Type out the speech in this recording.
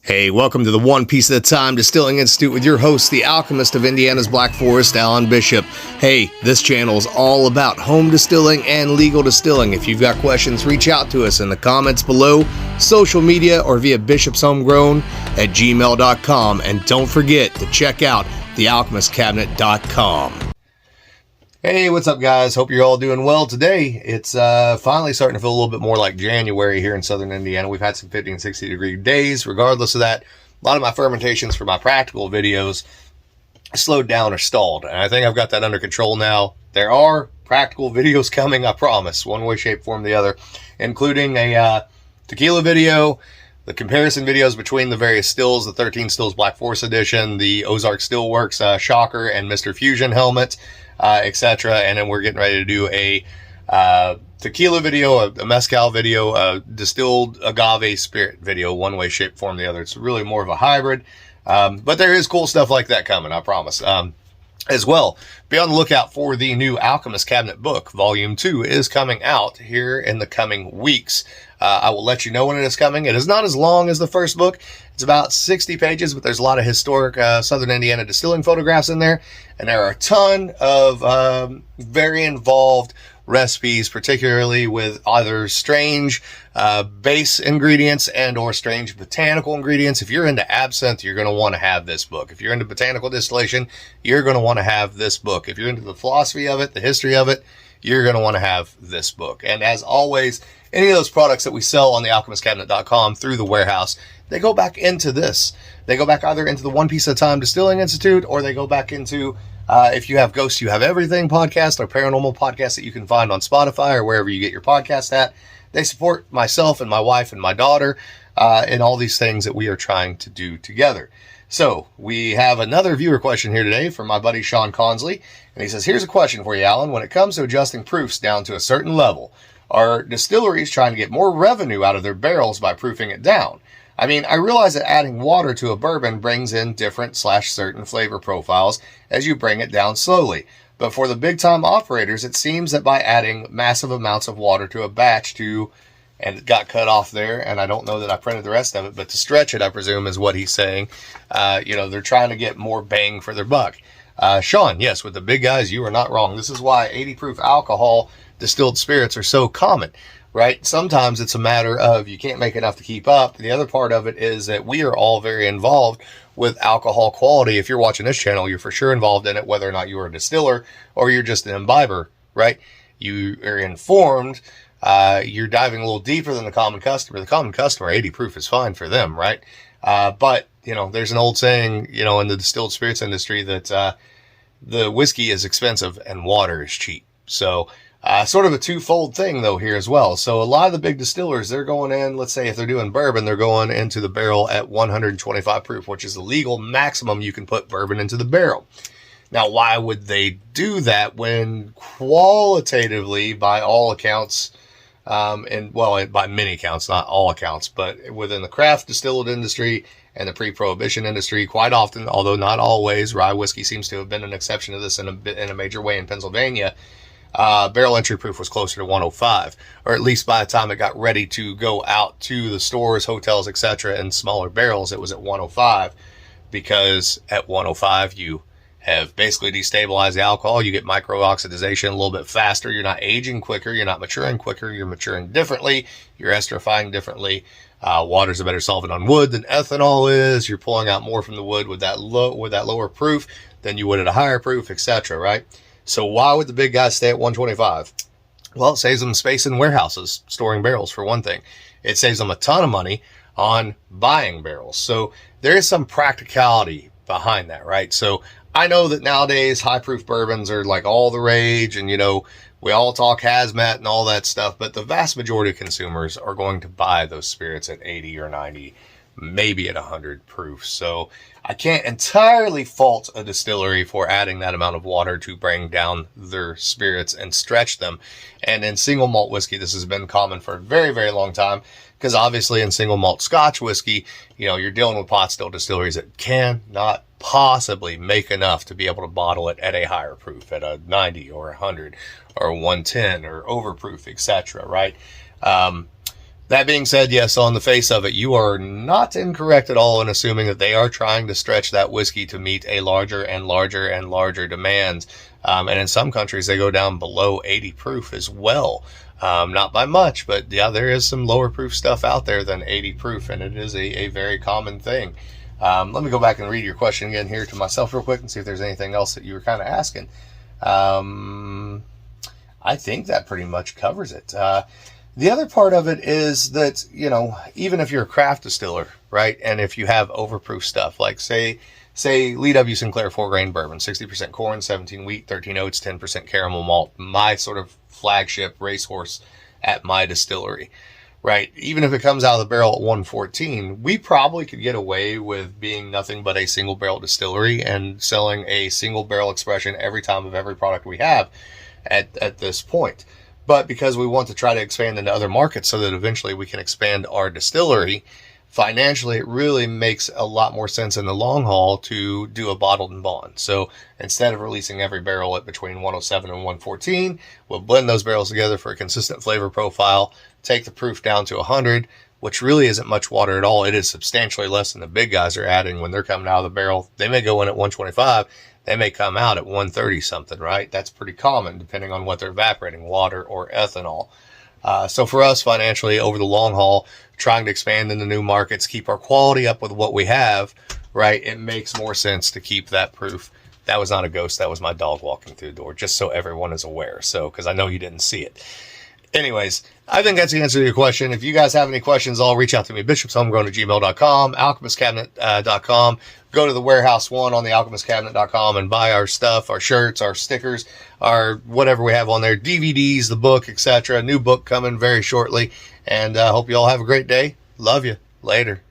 Hey, welcome to the One Piece at a Time Distilling Institute with your host, the alchemist of Indiana's Black Forest, Alan Bishop. Hey, this channel is all about home distilling and legal distilling. If you've got questions, reach out to us in the comments below, social media, or via bishopshomegrown@gmail.com. And don't forget to check out thealchemistcabinet.com. Hey, what's up, guys? Hope you're all doing well today. It's finally starting to feel a little bit more like January here in southern Indiana. We've had some 50 and 60 degree days. Regardless of that, a lot of my fermentations for my practical videos slowed down or stalled, and I think I've got that under control now. There are practical videos coming, I promise, one way, shape, form, the other, including a tequila video, the comparison videos between the various stills, the 13 Stills Black Forest Edition, the Ozark Stillworks Shocker and Mr. Fusion helmet, etc. And then we're getting ready to do a tequila video, a mezcal video, a distilled agave spirit video, one way, shape, form, the other. It's really more of a hybrid, but there is cool stuff like that coming, I promise. As well, be on the lookout for the new Alchemist Cabinet book. Volume 2 is coming out here in the coming weeks. I will let you know when it is coming. It is not as long as the first book. It's about 60 pages, but there's a lot of historic Southern Indiana distilling photographs in there. And there are a ton of very involved recipes, particularly with either strange base ingredients and or strange botanical ingredients. If you're into absinthe, you're going to want to have this book. If you're into botanical distillation, you're going to want to have this book. If you're into the philosophy of it, the history of it, you're going to want to have this book. And as always, any of those products that we sell on the alchemistcabinet.com through the warehouse, they go back into this. They go back either into the One Piece at a Time Distilling Institute, or they go back into, if you have Ghost, You Have Everything podcast or paranormal podcast that you can find on Spotify or wherever you get your podcast at. They support myself and my wife and my daughter in all these things that we are trying to do together. So we have another viewer question here today from my buddy Sean Consley. And he says, here's a question for you, Alan. When it comes to adjusting proofs down to a certain level, are distilleries trying to get more revenue out of their barrels by proofing it down? I mean, I realize that adding water to a bourbon brings in different / certain flavor profiles as you bring it down slowly. But for the big time operators, it seems that by adding massive amounts of water to a batch and it got cut off there, and I don't know that I printed the rest of it, but to stretch it, I presume, is what he's saying. They're trying to get more bang for their buck. Sean, yes, with the big guys, you are not wrong. This is why 80 proof alcohol distilled spirits are so common, right? Sometimes it's a matter of you can't make enough to keep up. The other part of it is that we are all very involved with alcohol quality. If you're watching this channel, you're for sure involved in it, whether or not you're a distiller or you're just an imbiber, right? You are informed. You're diving a little deeper than the common customer. The common customer, 80 proof is fine for them, right? But there's an old saying, in the distilled spirits industry that the whiskey is expensive and water is cheap. So sort of a twofold thing, though, here as well. So a lot of the big distillers, they're going in, let's say if they're doing bourbon, they're going into the barrel at 125 proof, which is the legal maximum you can put bourbon into the barrel. Now, why would they do that when qualitatively, by all accounts, by many accounts, not all accounts, but within the craft distilled industry and the pre-prohibition industry, quite often, although not always, rye whiskey seems to have been an exception to this in a major way in Pennsylvania. Barrel entry proof was closer to 105, or at least by the time it got ready to go out to the stores, hotels, etc. in smaller barrels, it was at 105, because at 105 you have basically destabilized the alcohol. You get micro-oxidization a little bit faster. You're not aging quicker. You're not maturing quicker. You're maturing differently. You're esterifying differently. Water's a better solvent on wood than ethanol is. You're pulling out more from the wood with that lower proof than you would at a higher proof, etc. Right? So why would the big guys stay at 125? Well, it saves them space in warehouses, storing barrels, for one thing. It saves them a ton of money on buying barrels. So there is some practicality behind that, right? So I know that nowadays high proof bourbons are like all the rage, and we all talk hazmat and all that stuff, but the vast majority of consumers are going to buy those spirits at 80 or 90, maybe at 100 proof. So I can't entirely fault a distillery for adding that amount of water to bring down their spirits and stretch them. And in single malt whiskey, this has been common for a very, very long time, because obviously in single malt Scotch whiskey, you're dealing with pot still distilleries that cannot possibly make enough to be able to bottle it at a higher proof, at a 90 or 100 or 110 or overproof, etc. Right? That being said, yes, on the face of it, you are not incorrect at all in assuming that they are trying to stretch that whiskey to meet a larger and larger and larger demand. And in some countries, they go down below 80 proof as well. Not by much, but yeah, there is some lower proof stuff out there than 80 proof, and it is a very common thing. Let me go back and read your question again here to myself real quick and see if there's anything else that you were kind of asking. I think that pretty much covers it. The other part of it is that, you know, even if you're a craft distiller, right, and if you have overproof stuff, like say Lee W. Sinclair 4-grain bourbon, 60% corn, 17 wheat, 13 oats, 10% caramel malt, my sort of flagship racehorse at my distillery, right? Even if it comes out of the barrel at 114, we probably could get away with being nothing but a single barrel distillery and selling a single barrel expression every time of every product we have at this point. But because we want to try to expand into other markets so that eventually we can expand our distillery, financially, it really makes a lot more sense in the long haul to do a bottled and bond. So instead of releasing every barrel at between 107 and 114, we'll blend those barrels together for a consistent flavor profile, take the proof down to 100, which really isn't much water at all. It is substantially less than the big guys are adding when they're coming out of the barrel. They may go in at 125. They may come out at 130 something, right? That's pretty common depending on what they're evaporating, water or ethanol. So for us financially over the long haul, trying to expand into new markets, keep our quality up with what we have, right? It makes more sense to keep that proof. That was not a ghost. That was my dog walking through the door, just so everyone is aware. So, because I know you didn't see it. Anyways, I think that's the answer to your question. If you guys have any questions, all reach out to me, bishopshomegrown@gmail.com, alchemistcabinet.com. Go to the Warehouse 1 on the alchemistcabinet.com and buy our stuff, our shirts, our stickers, our whatever we have on there, DVDs, the book, etc. New book coming very shortly. And I hope you all have a great day. Love you. Later.